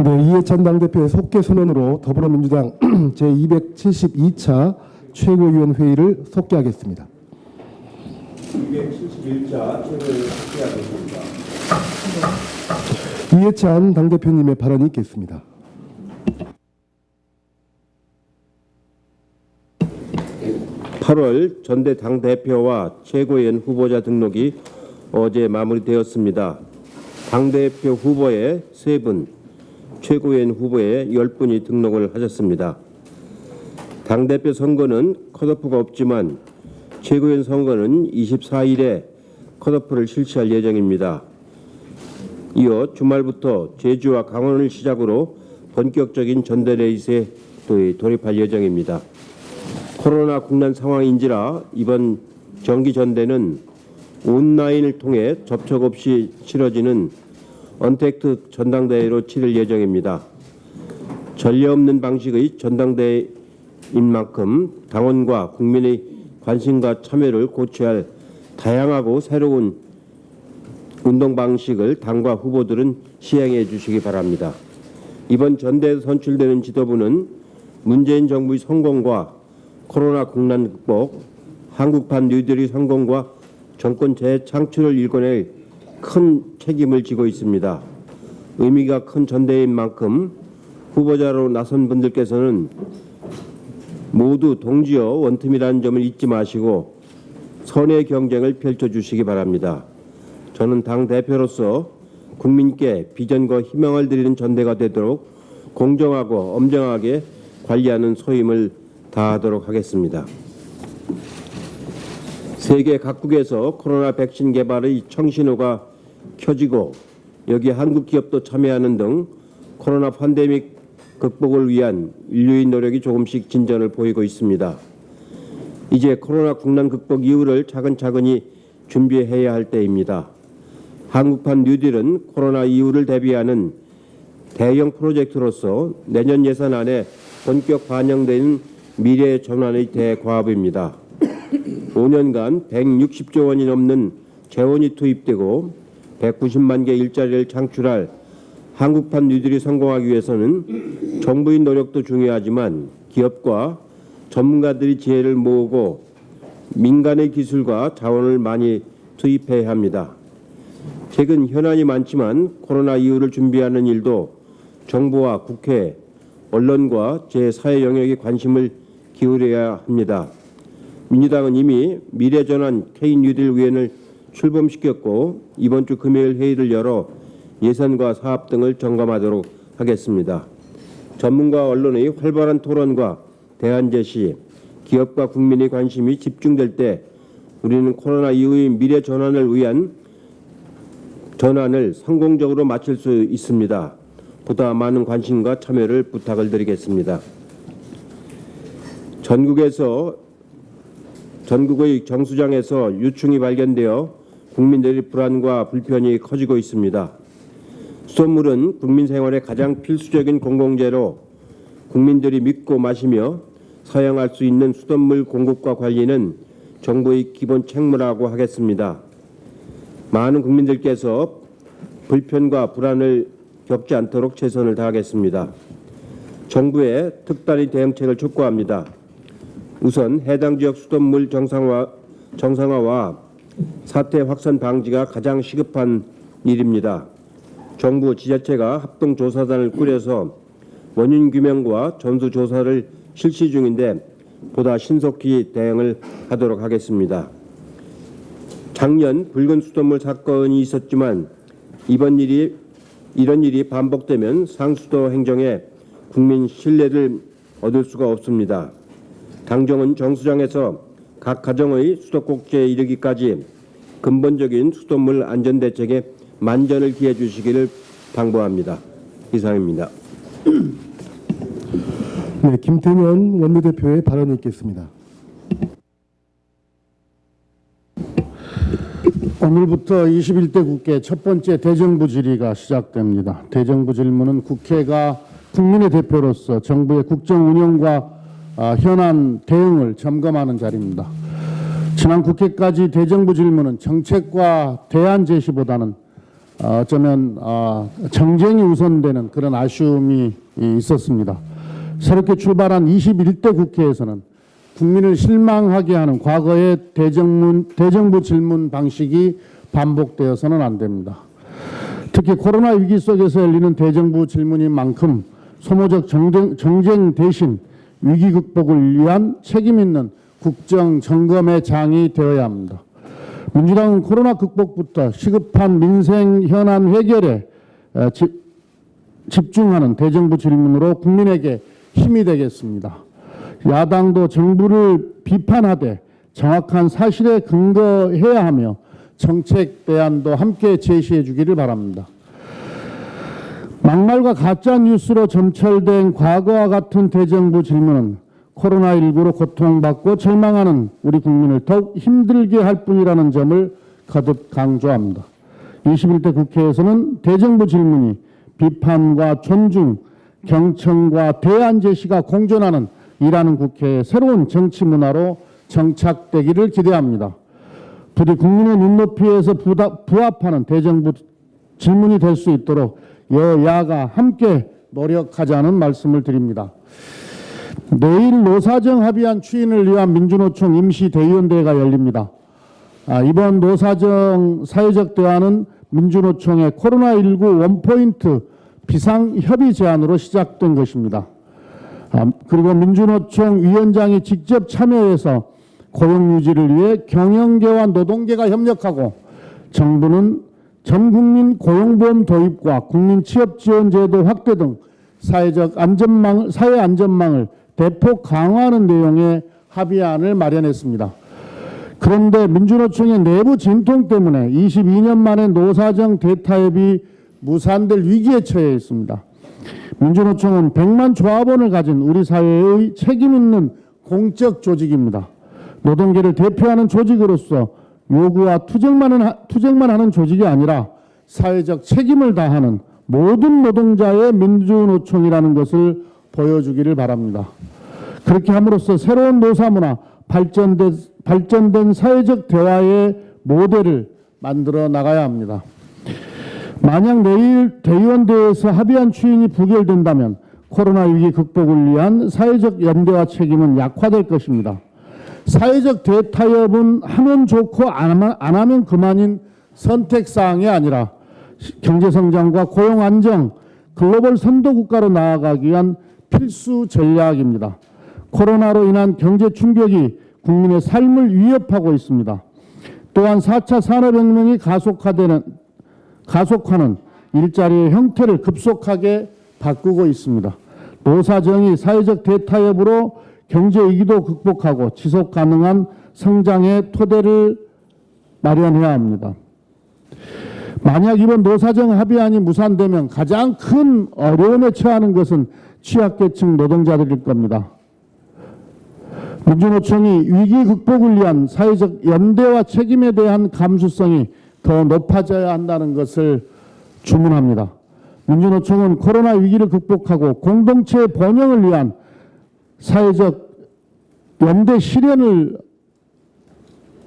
네, 이해찬 당대표의 속개 선언으로 더불어민주당 제272차 최고위원 회의를 속개하겠습니다. 271차 최고위원을 속개하겠습니다. 이해찬 당대표님의 발언이 있겠습니다. (8월) 전대 당대표와 최고위원 후보자 등록이 어제 마무리되었습니다. 당대표 후보에 3분, 최고위원 후보에 10분이 등록을 하셨습니다. 당대표 선거는 컷오프가 없지만 최고위원 선거는 24일에 컷오프를 실시할 예정입니다. 이어 주말부터 제주와 강원을 시작으로 본격적인 전대레이스에 돌입할 예정입니다. 코로나 국난 상황인지라 이번 정기 전대는 온라인을 통해 접촉 없이 치러지는 언택트 전당대회로 치를 예정입니다. 전례 없는 방식의 전당대회인 만큼 당원과 국민의 관심과 참여를 고취할 다양하고 새로운 운동 방식을 당과 후보들은 시행해 주시기 바랍니다. 이번 전대에서 선출되는 지도부는 문재인 정부의 성공과 코로나 국난 극복, 한국판 뉴딜의 성공과 정권 재창출을 일궈낼 큰 책임을 지고 있습니다. 의미가 큰 전대인 만큼 후보자로 나선 분들께서는 모두 동지어 원팀이라는 점을 잊지 마시고 선의 경쟁을 펼쳐주시기 바랍니다. 저는 당대표로서 국민께 비전과 희망을 드리는 전대가 되도록 공정하고 엄정하게 관리하는 소임을 다하도록 하겠습니다. 세계 각국에서 코로나 백신 개발의 청신호가 켜지고 여기에 한국 기업도 참여하는 등 코로나 팬데믹 극복을 위한 인류의 노력이 조금씩 진전을 보이고 있습니다. 이제 코로나 국난 극복 이후를 차근차근히 준비해야 할 때입니다. 한국판 뉴딜은 코로나 이후를 대비하는 대형 프로젝트로서 내년 예산안에 본격 반영되는 미래 전환의 대과업입니다. 5년간 160조 원이 넘는 재원이 투입되고 190만 개 일자리를 창출할 한국판 뉴딜이 성공하기 위해서는 정부의 노력도 중요하지만 기업과 전문가들이 지혜를 모으고 민간의 기술과 자원을 많이 투입해야 합니다. 최근 현안이 많지만 코로나 이후를 준비하는 일도 정부와 국회, 언론과 제4의 영역에 관심을 기울여야 합니다. 민주당은 이미 미래전환 K뉴딜위원회를 출범시켰고 이번 주 금요일 회의를 열어 예산과 사업 등을 점검하도록 하겠습니다. 전문가 언론의 활발한 토론과 대안 제시, 기업과 국민의 관심이 집중될 때 우리는 코로나 이후의 미래 전환을 위한 전환을 성공적으로 마칠 수 있습니다. 보다 많은 관심과 참여를 부탁을 드리겠습니다. 전국의 정수장에서 유충이 발견되어 국민들의 불안과 불편이 커지고 있습니다. 수돗물은 국민 생활의 가장 필수적인 공공재로 국민들이 믿고 마시며 사용할 수 있는 수돗물 공급과 관리는 정부의 기본 책무라고 하겠습니다. 많은 국민들께서 불편과 불안을 겪지 않도록 최선을 다하겠습니다. 정부의 특단의 대응책을 촉구합니다. 우선 해당 지역 수돗물 정상화와 사태 확산 방지가 가장 시급한 일입니다. 정부 지자체가 합동조사단을 꾸려서 원인 규명과 전수조사를 실시 중인데 보다 신속히 대응을 하도록 하겠습니다. 작년 붉은 수돗물 사건이 있었지만 이런 일이 반복되면 상수도 행정에 국민 신뢰를 얻을 수가 없습니다. 당정은 정수장에서 각 가정의 수도꼭지에 이르기까지 근본적인 수돗물 안전대책에 만전을 기해 주시기를 당부합니다. 이상입니다. 네, 김태년 원내대표의 발언이 있겠습니다. 오늘부터 21대 국회 첫 번째 대정부 질의가 시작됩니다. 대정부 질문은 국회가 국민의 대표로서 정부의 국정 운영과 현안 대응을 점검하는 자리입니다. 지난 국회까지 대정부 질문은 정책과 대안 제시보다는 어쩌면 정쟁이 우선되는 그런 아쉬움이 있었습니다. 새롭게 출발한 21대 국회에서는 국민을 실망하게 하는 과거의 대정부 질문 방식이 반복되어서는 안 됩니다. 특히 코로나 위기 속에서 열리는 대정부 질문인 만큼 소모적 정쟁 대신 위기 극복을 위한 책임 있는 국정 점검의 장이 되어야 합니다. 민주당은 코로나 극복부터 시급한 민생 현안 해결에 집중하는 대정부 질문으로 국민에게 힘이 되겠습니다. 야당도 정부를 비판하되 정확한 사실에 근거해야 하며 정책 대안도 함께 제시해 주기를 바랍니다. 막말과 가짜 뉴스로 점철된 과거와 같은 대정부 질문은 코로나19로 고통받고 절망하는 우리 국민을 더욱 힘들게 할 뿐이라는 점을 거듭 강조합니다. 21대 국회에서는 대정부 질문이 비판과 존중, 경청과 대안 제시가 공존하는 일하는 국회의 새로운 정치 문화로 정착되기를 기대합니다. 부디 국민의 눈높이에서 부합하는 대정부 질문이 될 수 있도록 여야가 함께 노력하자는 말씀을 드립니다. 내일 노사정 합의안 추인을 위한 민주노총 임시대의원대회가 열립니다. 이번 노사정 사회적 대화는 민주노총의 코로나19 원포인트 비상협의 제안으로 시작된 것입니다. 그리고 민주노총 위원장이 직접 참여해서 고용 유지를 위해 경영계와 노동계가 협력하고 정부는 전국민 고용보험 도입과 국민취업지원제도 확대 등 사회 안전망을 대폭 강화하는 내용의 합의안을 마련했습니다. 그런데 민주노총의 내부 진통 때문에 22년 만에 노사정 대타협이 무산될 위기에 처해 있습니다. 민주노총은 100만 조합원을 가진 우리 사회의 책임 있는 공적 조직입니다. 노동계를 대표하는 조직으로서 요구와 투쟁만 하는 조직이 아니라 사회적 책임을 다하는 모든 노동자의 민주노총이라는 것을 보여주기를 바랍니다. 그렇게 함으로써 새로운 노사문화, 발전된 사회적 대화의 모델을 만들어 나가야 합니다. 만약 내일 대의원대회에서 합의안 추인이 부결된다면 코로나 위기 극복을 위한 사회적 연대와 책임은 약화될 것입니다. 사회적 대타협은 하면 좋고 안 하면 그만인 선택사항이 아니라 경제성장과 고용안정, 글로벌 선도국가로 나아가기 위한 필수 전략입니다. 코로나로 인한 경제 충격이 국민의 삶을 위협하고 있습니다. 또한 4차 산업혁명이 가속화는 일자리의 형태를 급속하게 바꾸고 있습니다. 노사정이 사회적 대타협으로 경제 위기도 극복하고 지속 가능한 성장의 토대를 마련해야 합니다. 만약 이번 노사정 합의안이 무산되면 가장 큰 어려움에 처하는 것은 취약계층 노동자들일 겁니다. 민주노총이 위기 극복을 위한 사회적 연대와 책임에 대한 감수성이 더 높아져야 한다는 것을 주문합니다. 민주노총은 코로나 위기를 극복하고 공동체의 번영을 위한 사회적 연대 실현을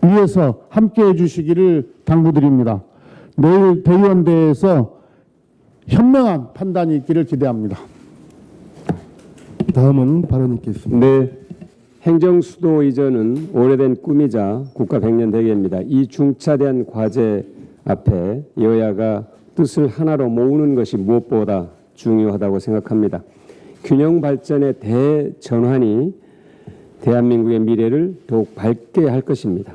위해서 함께해 주시기를 당부드립니다. 내일 대의원대회에서 현명한 판단이 있기를 기대합니다. 다음은 발언 있겠습니다. 네, 행정수도 이전은 오래된 꿈이자 국가 100년 대계입니다. 이 중차대한 과제 앞에 여야가 뜻을 하나로 모으는 것이 무엇보다 중요하다고 생각합니다. 균형 발전의 대전환이 대한민국의 미래를 더욱 밝게 할 것입니다.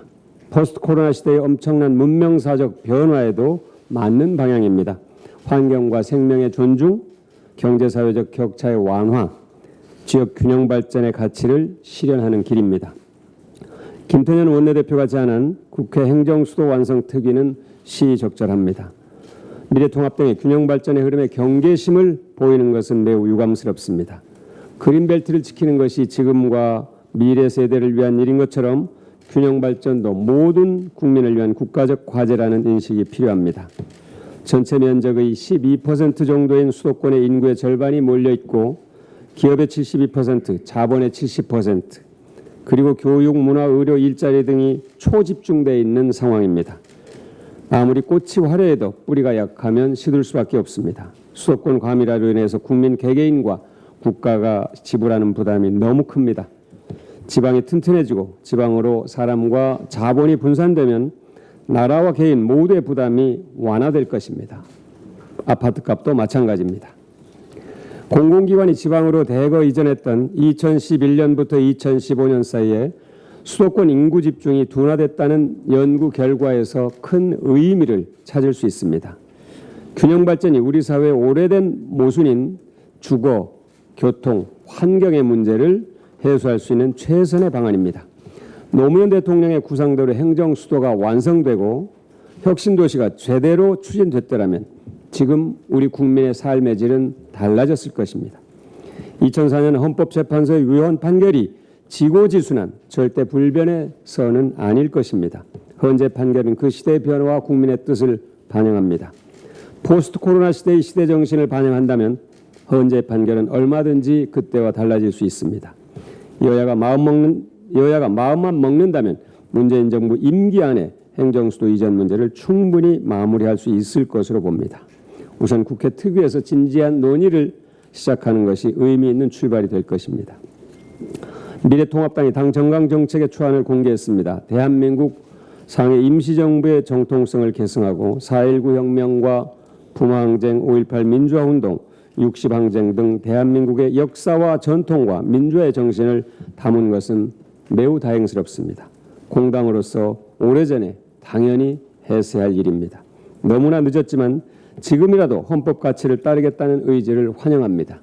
포스트 코로나 시대의 엄청난 문명사적 변화에도 맞는 방향입니다. 환경과 생명의 존중, 경제사회적 격차의 완화, 지역 균형 발전의 가치를 실현하는 길입니다. 김태년 원내대표가 제안한 국회 행정수도 완성 특위는 시의적절합니다. 미래통합 등의 균형 발전의 흐름에 경계심을 보이는 것은 매우 유감스럽습니다. 그린벨트를 지키는 것이 지금과 미래 세대를 위한 일인 것처럼 균형 발전도 모든 국민을 위한 국가적 과제라는 인식이 필요합니다. 전체 면적의 12% 정도인 수도권의 인구의 절반이 몰려 있고 기업의 72%, 자본의 70%, 그리고 교육, 문화, 의료, 일자리 등이 초집중되어 있는 상황입니다. 아무리 꽃이 화려해도 뿌리가 약하면 시들 수밖에 없습니다. 수도권 과밀화로 인해서 국민 개개인과 국가가 지불하는 부담이 너무 큽니다. 지방이 튼튼해지고 지방으로 사람과 자본이 분산되면 나라와 개인 모두의 부담이 완화될 것입니다. 아파트값도 마찬가지입니다. 공공기관이 지방으로 대거 이전했던 2011년부터 2015년 사이에 수도권 인구 집중이 둔화됐다는 연구 결과에서 큰 의미를 찾을 수 있습니다. 균형 발전이 우리 사회의 오래된 모순인 주거, 교통, 환경의 문제를 해소할 수 있는 최선의 방안입니다. 노무현 대통령의 구상대로 행정 수도가 완성되고 혁신도시가 제대로 추진됐더라면 지금 우리 국민의 삶의 질은 달라졌을 것입니다. 2004년 헌법재판소의 위헌 판결이 지고지순한 절대 불변의 선은 아닐 것입니다. 현재 판결은 그 시대의 변화와 국민의 뜻을 반영합니다. 포스트 코로나 시대의 시대 정신을 반영한다면 현재 판결은 얼마든지 그때와 달라질 수 있습니다. 여야가 마음만 먹는다면 문재인 정부 임기 안에 행정수도 이전 문제를 충분히 마무리할 수 있을 것으로 봅니다. 우선 국회 특위에서 진지한 논의를 시작하는 것이 의미 있는 출발이 될 것입니다. 미래통합당이 당 정강정책의 초안을 공개했습니다. 대한민국 상해 임시정부의 정통성을 계승하고 4.19 혁명과 부마항쟁, 5.18 민주화운동, 60항쟁 등 대한민국의 역사와 전통과 민주화의 정신을 담은 것은 매우 다행스럽습니다. 공당으로서 오래전에 당연히 했어야 할 일입니다. 너무나 늦었지만 지금이라도 헌법 가치를 따르겠다는 의지를 환영합니다.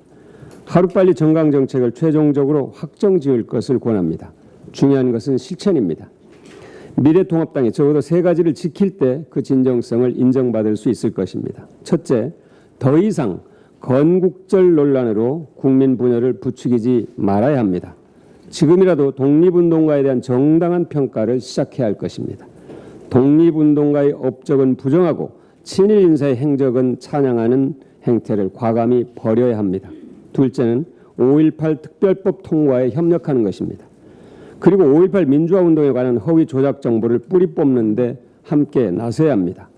하루빨리 정강정책을 최종적으로 확정지을 것을 권합니다. 중요한 것은 실천입니다. 미래통합당이 적어도 세 가지를 지킬 때 그 진정성을 인정받을 수 있을 것입니다. 첫째, 더 이상 건국절 논란으로 국민 분열을 부추기지 말아야 합니다. 지금이라도 독립운동가에 대한 정당한 평가를 시작해야 할 것입니다. 독립운동가의 업적은 부정하고 친일 인사의 행적은 찬양하는 행태를 과감히 버려야 합니다. 둘째는 5.18 특별법 통과에 협력하는 것입니다. 그리고 5.18 민주화운동에 관한 허위 조작 정보를 뿌리 뽑는 데 함께 나서야 합니다.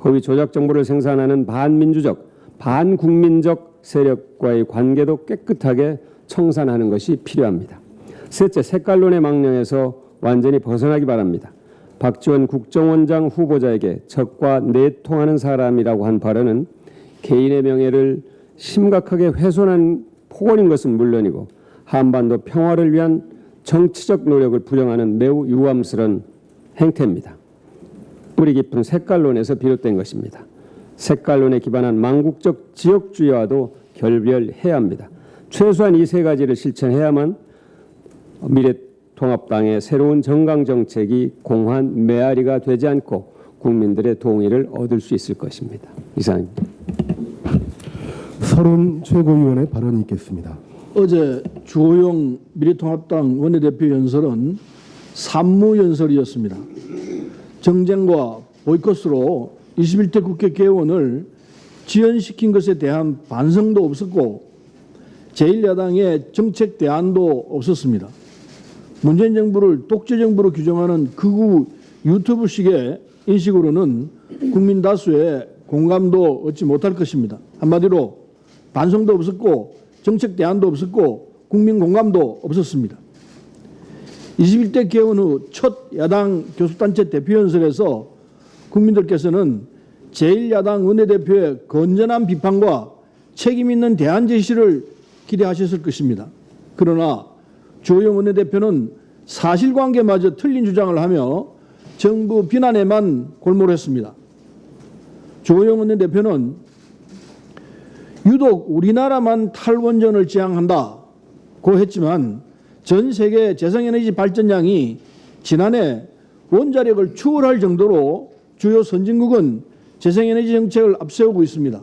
허위 조작 정보를 생산하는 반민주적, 반국민적 세력과의 관계도 깨끗하게 청산하는 것이 필요합니다. 셋째, 색깔론의 망령에서 완전히 벗어나기 바랍니다. 박지원 국정원장 후보자에게 적과 내통하는 사람이라고 한 발언은 개인의 명예를 심각하게 훼손한 폭언인 것은 물론이고 한반도 평화를 위한 정치적 노력을 부정하는 매우 유감스러운 행태입니다. 뿌리 깊은 색깔론에서 비롯된 것입니다. 색깔론에 기반한 망국적 지역주의와도 결별해야 합니다. 최소한 이 세 가지를 실천해야만 미래통합당의 새로운 정강정책이 공한 메아리가 되지 않고 국민들의 동의를 얻을 수 있을 것입니다. 이상입니다. 서른 최고위원의 발언이 있겠습니다. 어제 주호영 미래통합당 원내대표 연설은 산무연설이었습니다. 정쟁과 보이콧으로 21대 국회 개원을 지연시킨 것에 대한 반성도 없었고 제1야당의 정책 대안도 없었습니다. 문재인 정부를 독재정부로 규정하는 극우 유튜브식의 인식으로는 국민 다수의 공감도 얻지 못할 것입니다. 한마디로 반성도 없었고 정책 대안도 없었고 국민 공감도 없었습니다. 21대 개원 후 첫 야당 교섭단체 대표연설에서 국민들께서는 제1야당 원내대표의 건전한 비판과 책임 있는 대안 제시를 기대하셨을 것입니다. 그러나 주호영 원내대표는 사실관계마저 틀린 주장을 하며 정부 비난에만 골몰했습니다. 주호영 원내대표는 유독 우리나라만 탈원전을 지향한다고 했지만 전 세계 재생에너지 발전량이 지난해 원자력을 추월할 정도로 주요 선진국은 재생에너지 정책을 앞세우고 있습니다.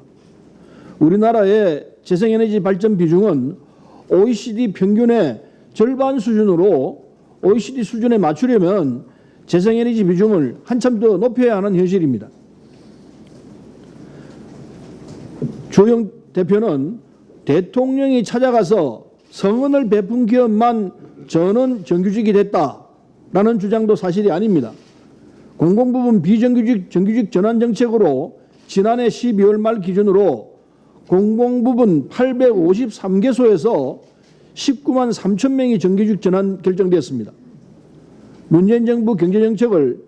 우리나라의 재생에너지 발전 비중은 OECD 평균의 절반 수준으로 OECD 수준에 맞추려면 재생에너지 비중을 한참 더 높여야 하는 현실입니다. 주호영 대표는 대통령이 찾아가서 성언을 베푼 기업만 전원 정규직이 됐다라는 주장도 사실이 아닙니다. 공공부문 비정규직 정규직 전환 정책으로 지난해 12월 말 기준으로 공공부문 853개소에서 19만 3천 명이 정규직 전환 결정되었습니다. 문재인 정부 경제정책을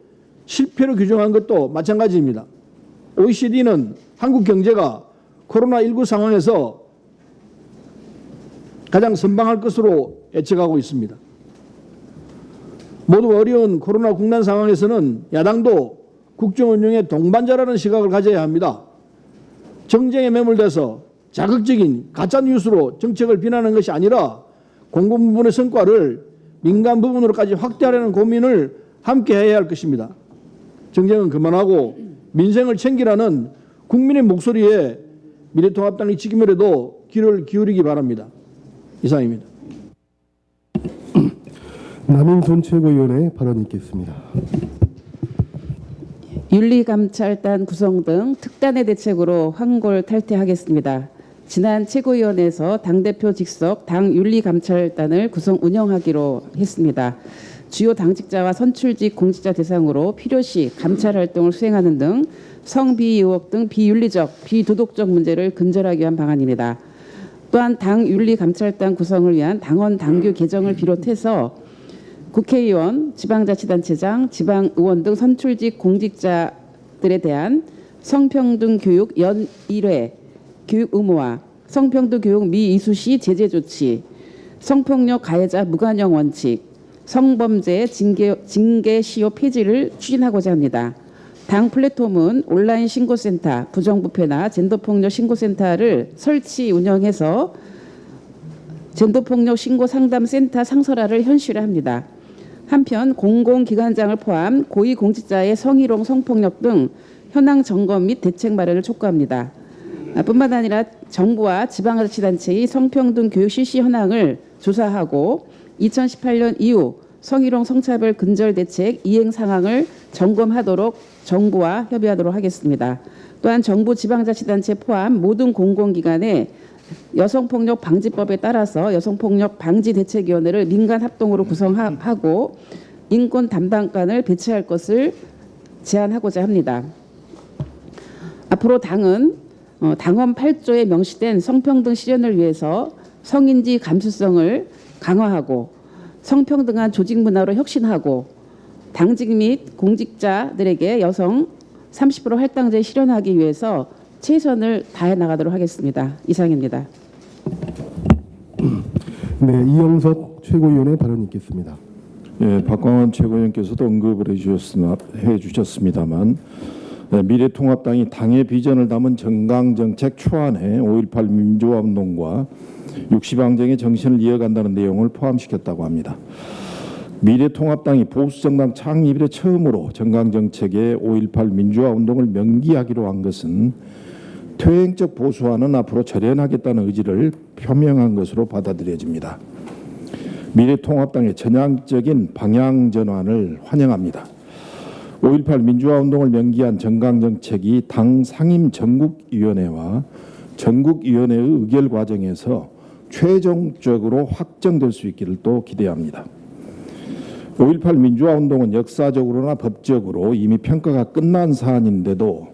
실패로 규정한 것도 마찬가지입니다. OECD는 한국 경제가 코로나19 상황에서 가장 선방할 것으로 예측하고 있습니다. 모두 어려운 코로나 국난 상황에서는 야당도 국정 운영의 동반자라는 시각을 가져야 합니다. 정쟁에 매몰돼서 자극적인 가짜 뉴스로 정책을 비난하는 것이 아니라 공공 부분의 성과를 민간 부분으로까지 확대하려는 고민을 함께 해야 할 것입니다. 정쟁은 그만하고 민생을 챙기라는 국민의 목소리에 미래통합당이 지금이라도 귀를 기울이기 바랍니다. 이상입니다. 남인손 최고위원의 발언이 있겠습니다. 윤리감찰단 구성 등 특단의 대책으로 환골탈퇴하겠습니다. 지난 최고위원회에서 당대표 직속 당윤리감찰단을 구성 운영하기로 했습니다. 주요 당직자와 선출직 공직자 대상으로 필요시 감찰 활동을 수행하는 등 성비위 의혹 등 비윤리적, 비도덕적 문제를 근절하기 위한 방안입니다. 또한 당윤리감찰단 구성을 위한 당원 당규 개정을 비롯해서 국회의원, 지방자치단체장, 지방의원 등 선출직 공직자들에 대한 성평등 교육 연 1회 교육 의무화, 성평등 교육 미이수시 제재 조치, 성폭력 가해자 무관용 원칙, 성범죄 징계 시효 폐지를 추진하고자 합니다. 당 플랫폼은 온라인 신고센터, 부정부패나 젠더폭력 신고센터를 설치 운영해서 젠더폭력 신고 상담센터 상설화를 현실화합니다. 한편 공공기관장을 포함 고위공직자의 성희롱, 성폭력 등 현황 점검 및 대책 마련을 촉구합니다. 뿐만 아니라 정부와 지방자치단체의 성평등 교육 실시 현황을 조사하고 2018년 이후 성희롱, 성차별 근절 대책 이행 상황을 점검하도록 정부와 협의하도록 하겠습니다. 또한 정부 지방자치단체 포함 모든 공공기관에 여성폭력 방지법에 따라서 여성폭력 방지대책위원회를 민간 합동으로 구성하고 인권 담당관을 배치할 것을 제안하고자 합니다. 앞으로 당은 당헌 8조에 명시된 성평등 실현을 위해서 성인지 감수성을 강화하고 성평등한 조직 문화로 혁신하고 당직 및 공직자들에게 여성 30% 할당제 실현하기 위해서 최선을 다해 나가도록 하겠습니다. 이상입니다. 네, 이영석 최고위원의 발언이 있겠습니다. 예, 박광원 최고위원께서도 언급을 해주셨습니다만 미래통합당이 당의 비전을 담은 정강정책 초안에 5.18 민주화운동과 육시방정의 정신을 이어간다는 내용을 포함시켰다고 합니다. 미래통합당이 보수정당 창립 이래 처음으로 정강정책에 5.18 민주화운동을 명기하기로 한 것은 퇴행적 보수화는 앞으로 절연하겠다는 의지를 표명한 것으로 받아들여집니다. 미래통합당의 전향적인 방향 전환을 환영합니다. 5.18 민주화운동을 명기한 정강정책이 당 상임 전국위원회와 전국위원회의 의결 과정에서 최종적으로 확정될 수 있기를 또 기대합니다. 5.18 민주화운동은 역사적으로나 법적으로 이미 평가가 끝난 사안인데도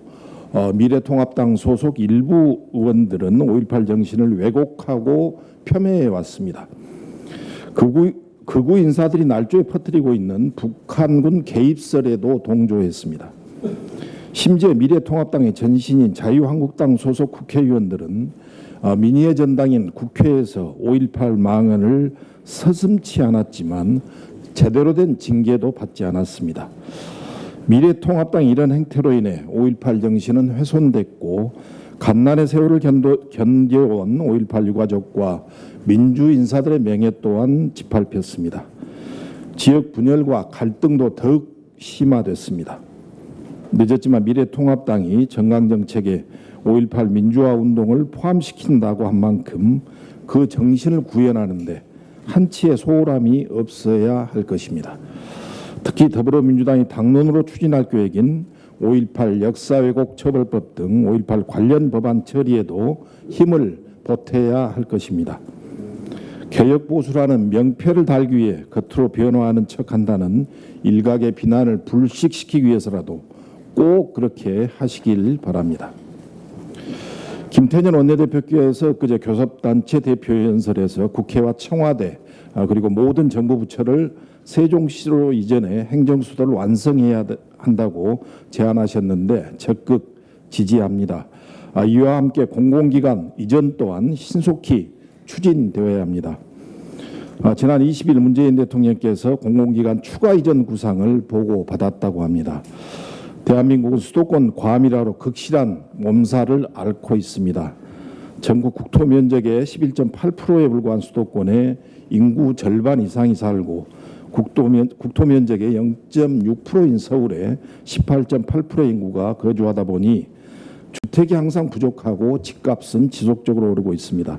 미래통합당 소속 일부 의원들은 5.18 정신을 왜곡하고 폄훼해 왔습니다. 극우 인사들이 날조에 퍼뜨리고 있는 북한군 개입설에도 동조했습니다. 심지어 미래통합당의 전신인 자유한국당 소속 국회의원들은 민의의 전당인 국회에서 5.18 망언을 서슴지 않았지만 제대로 된 징계도 받지 않았습니다. 미래통합당이 이런 행태로 인해 5.18 정신은 훼손됐고 갓난의 세월을 견뎌온 5.18 유가족과 민주인사들의 명예 또한 짓밟혔습니다. 지역 분열과 갈등도 더욱 심화됐습니다. 늦었지만 미래통합당이 정강정책에 5.18 민주화운동을 포함시킨다고 한 만큼 그 정신을 구현하는 데 한치의 소홀함이 없어야 할 것입니다. 특히 더불어민주당이 당론으로 추진할 계획인 5.18 역사왜곡 처벌법 등 5.18 관련 법안 처리에도 힘을 보태야 할 것입니다. 개혁 보수라는 명패를 달기 위해 겉으로 변화하는 척한다는 일각의 비난을 불식시키기 위해서라도 꼭 그렇게 하시길 바랍니다. 김태년 원내대표께서 그제 교섭단체 대표 연설에서 국회와 청와대 그리고 모든 정부 부처를 세종시로 이전해 행정수도를 완성해야 한다고 제안하셨는데 적극 지지합니다. 이와 함께 공공기관 이전 또한 신속히 추진되어야 합니다. 지난 20일 문재인 대통령께서 공공기관 추가 이전 구상을 보고받았다고 합니다. 대한민국은 수도권 과밀화로 극실한 몸살을 앓고 있습니다. 전국 국토 면적의 11.8%에 불과한 수도권에 인구 절반 이상이 살고 국토 면적의 0.6%인 서울에 18.8%의 인구가 거주하다 보니 주택이 항상 부족하고 집값은 지속적으로 오르고 있습니다.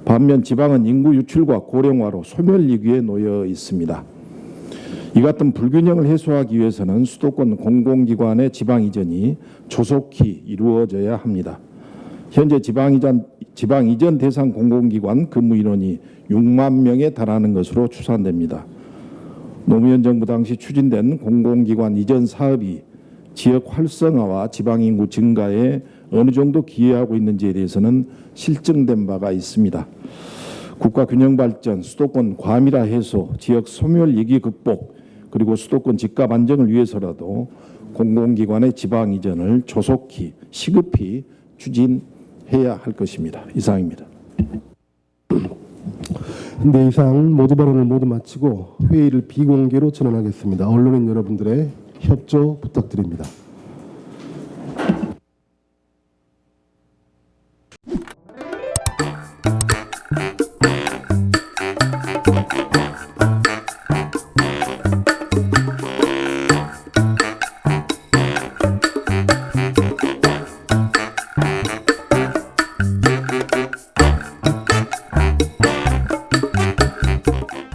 반면 지방은 인구 유출과 고령화로 소멸위기에 놓여 있습니다. 이 같은 불균형을 해소하기 위해서는 수도권 공공기관의 지방 이전이 조속히 이루어져야 합니다. 현재 지방 이전 대상 공공기관 근무 인원이 6만 명에 달하는 것으로 추산됩니다. 노무현 정부 당시 추진된 공공기관 이전 사업이 지역 활성화와 지방 인구 증가에 어느 정도 기여하고 있는지에 대해서는 실증된 바가 있습니다. 국가 균형 발전, 수도권 과밀화 해소, 지역 소멸 위기 극복, 그리고 수도권 집값 안정을 위해서라도 공공기관의 지방 이전을 조속히 시급히 추진해야 할 것입니다. 이상입니다. 네, 이상 모두 발언을 모두 마치고 회의를 비공개로 전환하겠습니다. 언론인 여러분들의 협조 부탁드립니다.